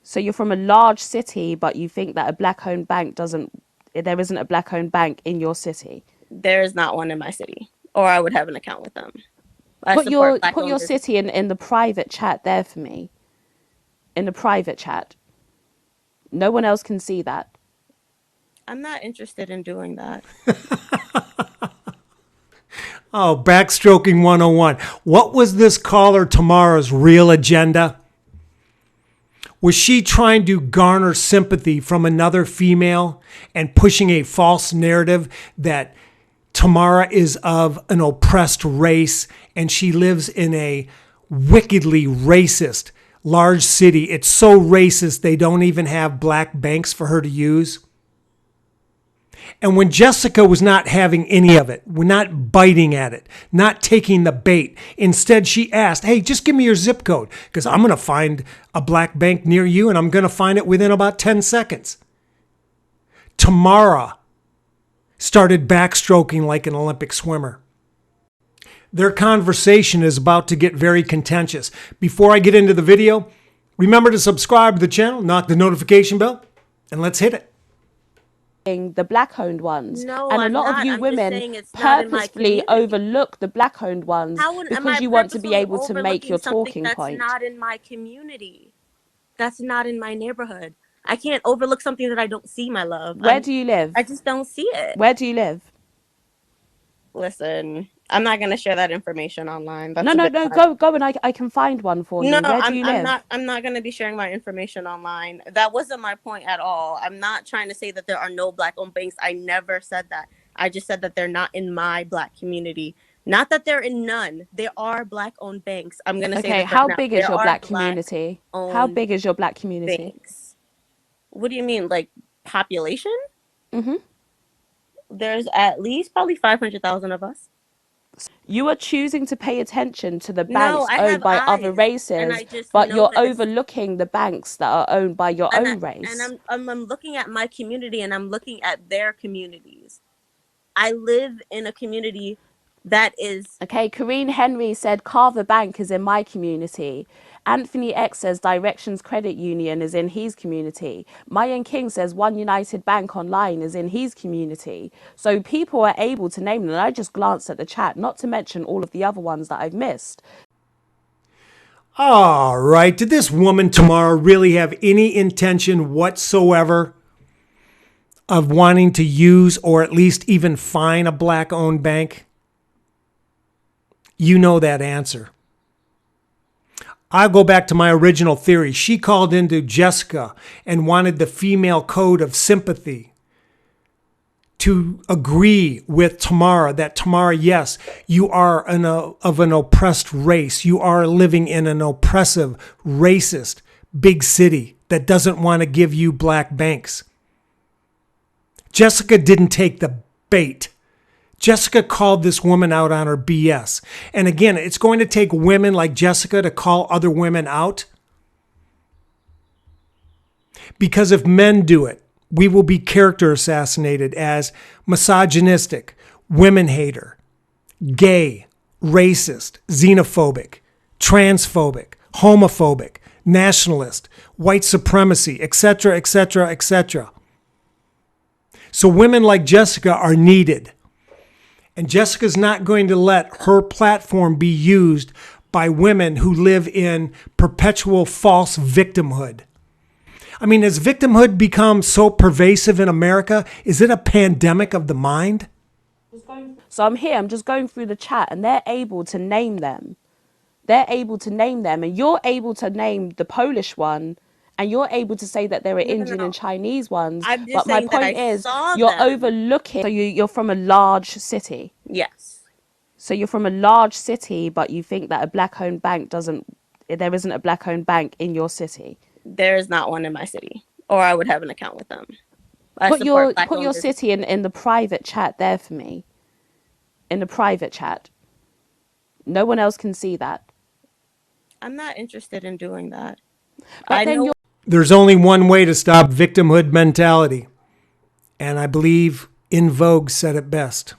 So you're from a large city, but you think that a black-owned bank there isn't a black-owned bank in your city. There is not one in my city, or I would have an account with them. I support Put black-owned your business. city in the private chat there for me. In the private chat. No one else can see that. I'm not interested in doing that. Oh, backstroking 101. What was this caller Tamara's real agenda? Was she trying to garner sympathy from another female and pushing a false narrative that Tamara is of an oppressed race and she lives in a wickedly racist large city? It's so racist they don't even have black banks for her to use. And when Jessica was not having any of it, we're not biting at it, not taking the bait. Instead, she asked, hey, just give me your zip code because I'm going to find a black bank near you and I'm going to find it within about 10 seconds. Tamara started backstroking like an Olympic swimmer. Their conversation is about to get very contentious. Before I get into the video, remember to subscribe to the channel, knock the notification bell, and let's hit it. The black-owned ones. No, and a I'm lot not. of you I'm just women saying it's not in my purposefully community. overlook the black-owned ones Am I because you want to be purposefully able to make your overlooking something talking that's point. not in my community? That's not in my neighborhood. I can't overlook something that I don't see, my love. Where do you live? I just don't see it. Where do you live? Listen, I'm not gonna share that information online. That's No, a no, bit no. much. Go, and I can find one for No, you. Where do you live? I'm not gonna be sharing my information online. That wasn't my point at all. I'm not trying to say that there are no black-owned banks. I never said that. I just said that they're not in my black community. Not that they're in none. There are black-owned banks. I'm gonna say Okay, that how big is there your are black community? How black-owned big is your black community? banks. What do you mean, like population? Mm-hmm. There's at least probably 500,000 of us. You are choosing to pay attention to the No, banks I owned have by other eyes, and races, I just but you're noticed. overlooking the banks that are owned by your And own race. I'm looking at my community and I'm looking at their communities. I live in a community that is Okay, Karine Henry said Carver Bank is in my community. Anthony X says Directions Credit Union is in his community. Mayan King says One United Bank Online is in his community. So people are able to name them. And I just glanced at the chat, not to mention all of the other ones that I've missed. All right. Did this woman Tamara really have any intention whatsoever of wanting to use or at least even fine a black-owned bank? You know that answer. I'll go back to my original theory. She called into Jessica and wanted the female code of sympathy to agree with Tamara that Tamara, yes, you are of an oppressed race. You are living in an oppressive, racist, big city that doesn't want to give you black banks. Jessica didn't take the bait. Jessica called this woman out on her BS. And again, it's going to take women like Jessica to call other women out. Because if men do it, we will be character assassinated as misogynistic, women hater, gay, racist, xenophobic, transphobic, homophobic, nationalist, white supremacy, etc., etc., etc. So women like Jessica are needed. And Jessica's not going to let her platform be used by women who live in perpetual false victimhood. I mean, has victimhood become so pervasive in America? Is it a pandemic of the mind? So I'm just going through the chat and they're able to name them. They're able to name them and you're able to name the Polish one and you're able to say that there are Indian and Chinese ones. I'm just But my saying that I point is saw you're them. overlooking. So you're from a large city. Yes. So you're from a large city, but you think that a black-owned bank there isn't a black-owned bank in your city. There is not one in my city, or I would have an account with them. Put your city in the private chat there for me. In the private chat. No one else can see that. I'm not interested in doing that. But then there's only one way to stop victimhood mentality. And I believe In Vogue said it best.